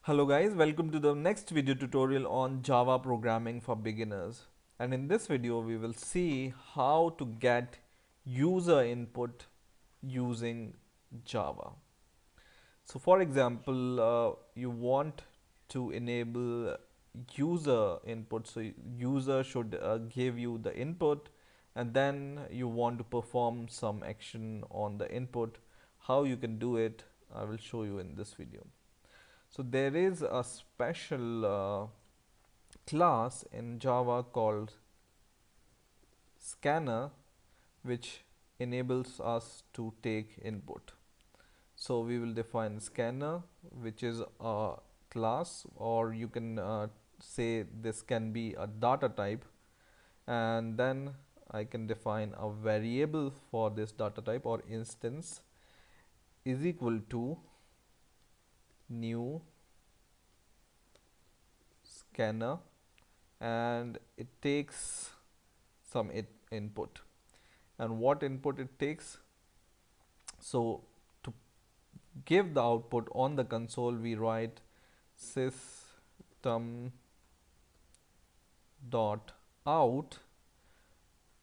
Hello guys, welcome to the next video tutorial on Java programming for beginners. And in this video we will see how to get user input using Java. So for example, you want to enable user input. So user should give you the input and then you want to perform some action on the input. How you can do it, I will show you in this video. So there is a special class in Java called scanner which enables us to take input. So we will define scanner, which is a class, or you can say this can be a data type, and then I can define a variable for this data type or instance is equal to new scanner, and it takes some input. And what input it takes? So to give the output on the console, we write system dot out,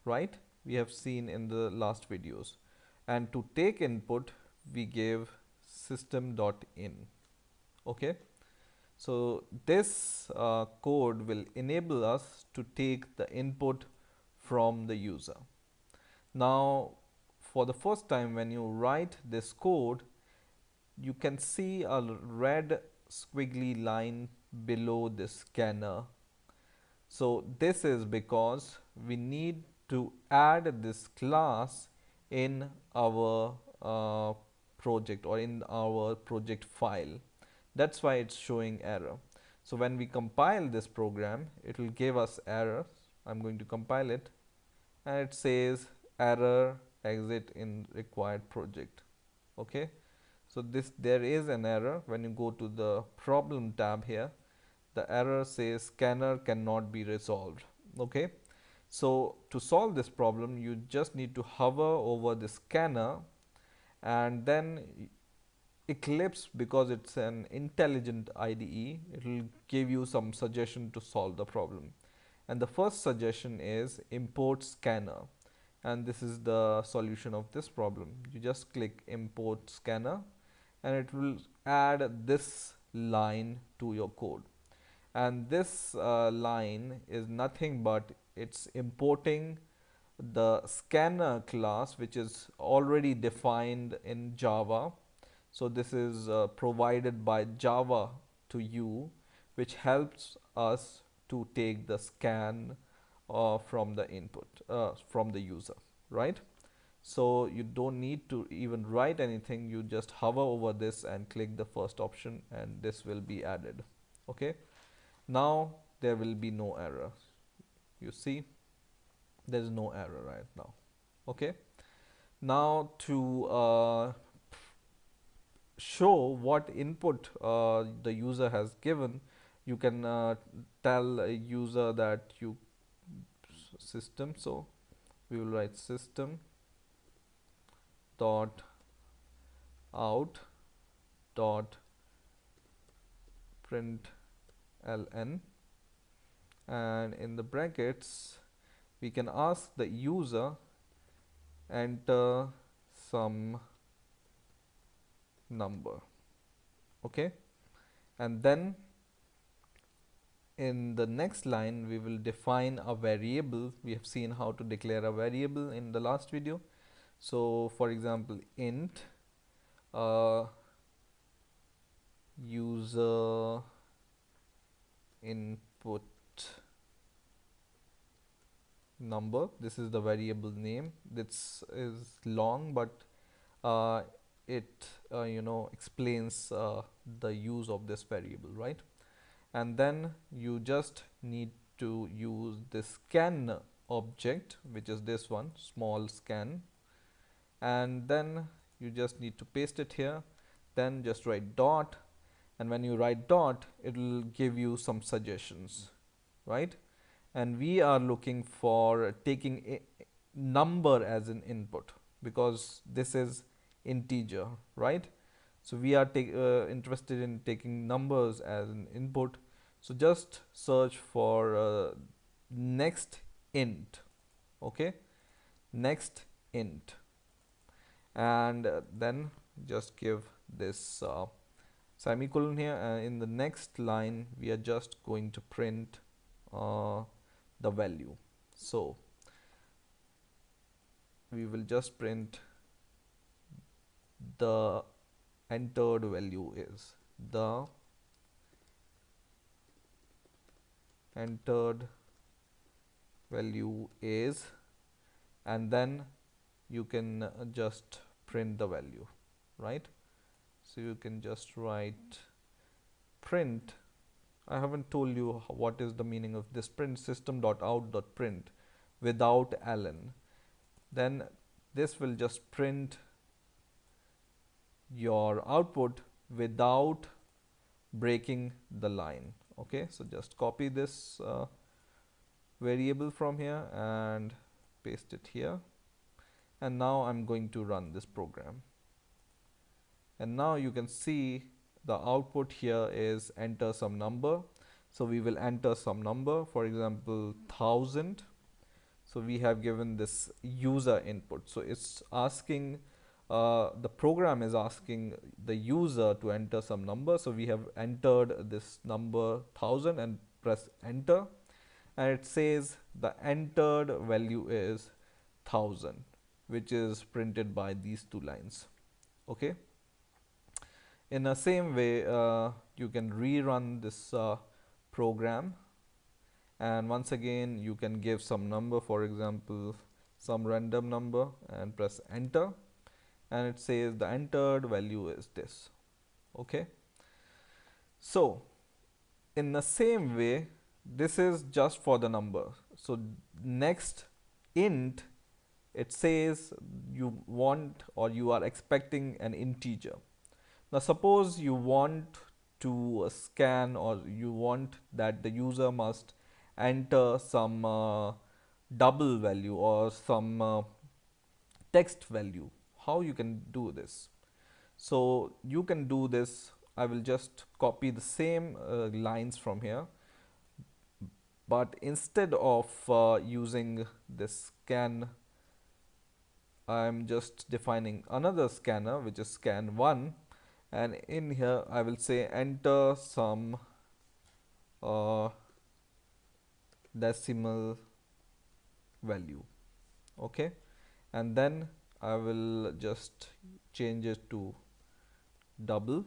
right? We have seen in the last videos. And to take input, we give system dot in. Okay. So this code will enable us to take the input from the user. Now, for the first time when you write this code, you can see a red squiggly line below the scanner. So this is because we need to add this class in our project or in our project file. That's why it's showing error. So when we compile this program, it will give us error. I'm going to compile it, and it says error exit in required project. Okay, so there is an error. When you go to the problem tab here, the error says scanner cannot be resolved. Okay, so to solve this problem, you just need to hover over the scanner, and then Eclipse, because it's an intelligent IDE, it will give you some suggestion to solve the problem. And the first suggestion is import scanner, and this is the solution of this problem. You just click import scanner and it will add this line to your code. And this line is nothing but it's importing the scanner class, which is already defined in Java. So this is provided by Java to you, which helps us to take the scan from the input from the user, right? So you don't need to even write anything. You just hover over this and click the first option, and this will be added. Okay, now there will be no error. You see, there is no error right now. Okay, now to show what input the user has given, you can tell a user that you system. So we will write system dot out dot print ln, and in the brackets we can ask the user enter some number. Okay, and then in the next line we will define a variable. We have seen how to declare a variable in the last video. So for example, int user input number. This is the variable name. This is long, but it explains the use of this variable, right? And then you just need to use this scan object, which is this one, small scan, and then you just need to paste it here. Then just write dot, and when you write dot, it will give you some suggestions, right? And we are looking for taking a number as an input because this is integer, right? So we are interested in taking numbers as an input. So just search for next int. Okay, next int, and then just give this semicolon here. In the next line we are just going to print the value. So we will just print the entered value is the entered value is, and then you can just print the value, right? So you can just write print. I haven't told you what is the meaning of this print, system.out.print without ln. Then this will just print your output without breaking the line. Okay, so just copy this variable from here and paste it here, and now I'm going to run this program, and now you can see the output here is enter some number. So we will enter some number, for example 1000. So we have given this user input, so it's asking the program is asking the user to enter some number. So we have entered this number 1000 and press enter, and it says the entered value is 1000, which is printed by these two lines. Okay, in the same way you can rerun this program, and once again you can give some number, for example some random number, and press enter, and it says the entered value is this. Okay, so in the same way, this is just for the number. So next int, it says you want or you are expecting an integer. Now suppose you want to scan, or you want that the user must enter some double value or some text value. How you can do this? So you can do this. I will just copy the same lines from here, but instead of using this scan, I'm just defining another scanner, which is scan1, and in here I will say enter some decimal value. Okay, and then I will just change it to double,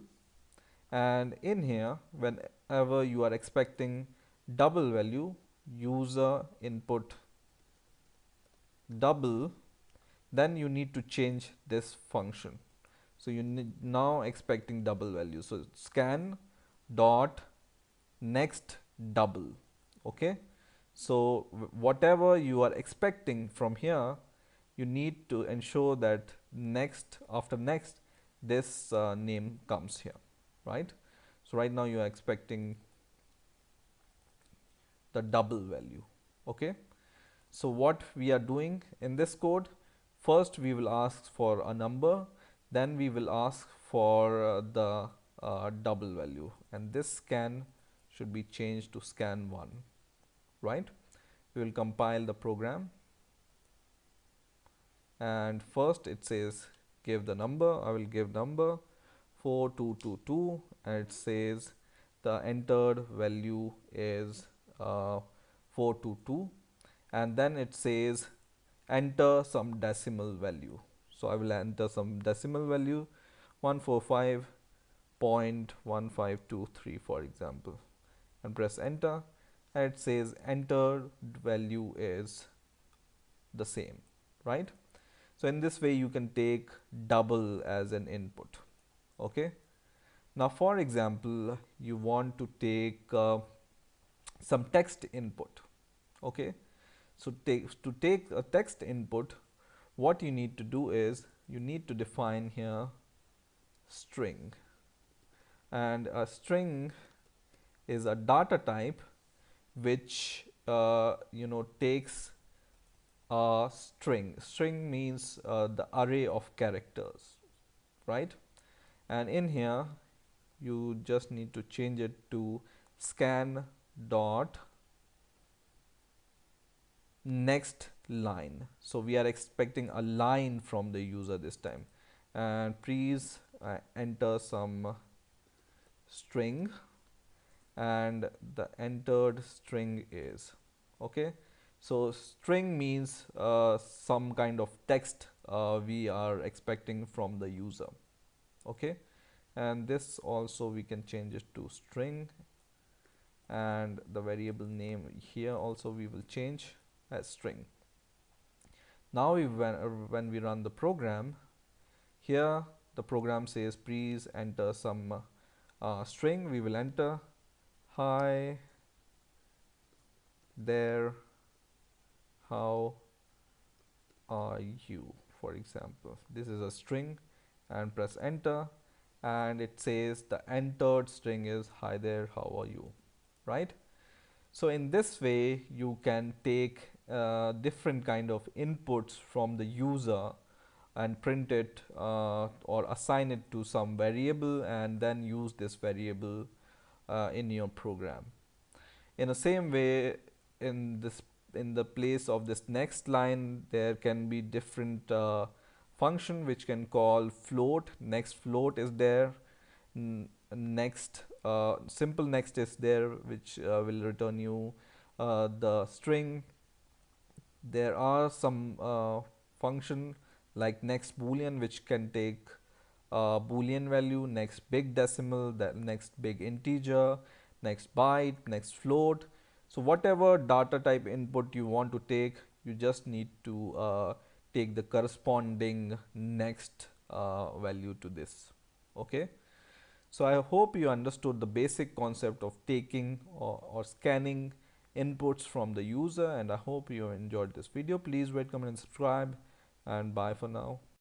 and in here whenever you are expecting double value, user input double, then you need to change this function. So you need now expecting double value, so scan dot next double. Okay, so whatever you are expecting from here, you need to ensure that next, after next, this name comes here, right? So right now you are expecting the double value. Okay, so what we are doing in this code, first we will ask for a number, then we will ask for the double value, and this scan should be changed to scan1, right? We will compile the program, and first it says give the number. I will give number 4222, and it says the entered value is 422, and then it says enter some decimal value. So I will enter some decimal value 145.1523, for example, and press enter, and it says entered value is the same, right? So in this way you can take double as an input. Okay, now for example you want to take some text input. Okay, so to take a text input, what you need to do is you need to define here string, and a string is a data type which takes a string. String means the array of characters, right? and in here you just need to change it to scan dot next line. So we are expecting a line from the user this time, and please enter some string, and the entered string is okay. So string means some kind of text we are expecting from the user. Okay, and this also we can change it to string, and the variable name here also we will change as string. Now when we run the program, here the program says please enter some string. We will enter hi there, how are you, for example. This is a string, and press enter, and it says the entered string is hi there, how are you, right? So in this way you can take different kind of inputs from the user and print it or assign it to some variable, and then use this variable in your program. In the same way, in the place of this next line, there can be different function which can call float. Next float is there. Next simple next is there, which will return you the string. There are some function like next boolean, which can take boolean value, next big decimal, the next big integer, next byte, next float. So whatever data type input you want to take, you just need to take the corresponding next value to this. Okay, so I hope you understood the basic concept of taking or scanning inputs from the user, and I hope you enjoyed this video. Please rate, comment and subscribe, and bye for now.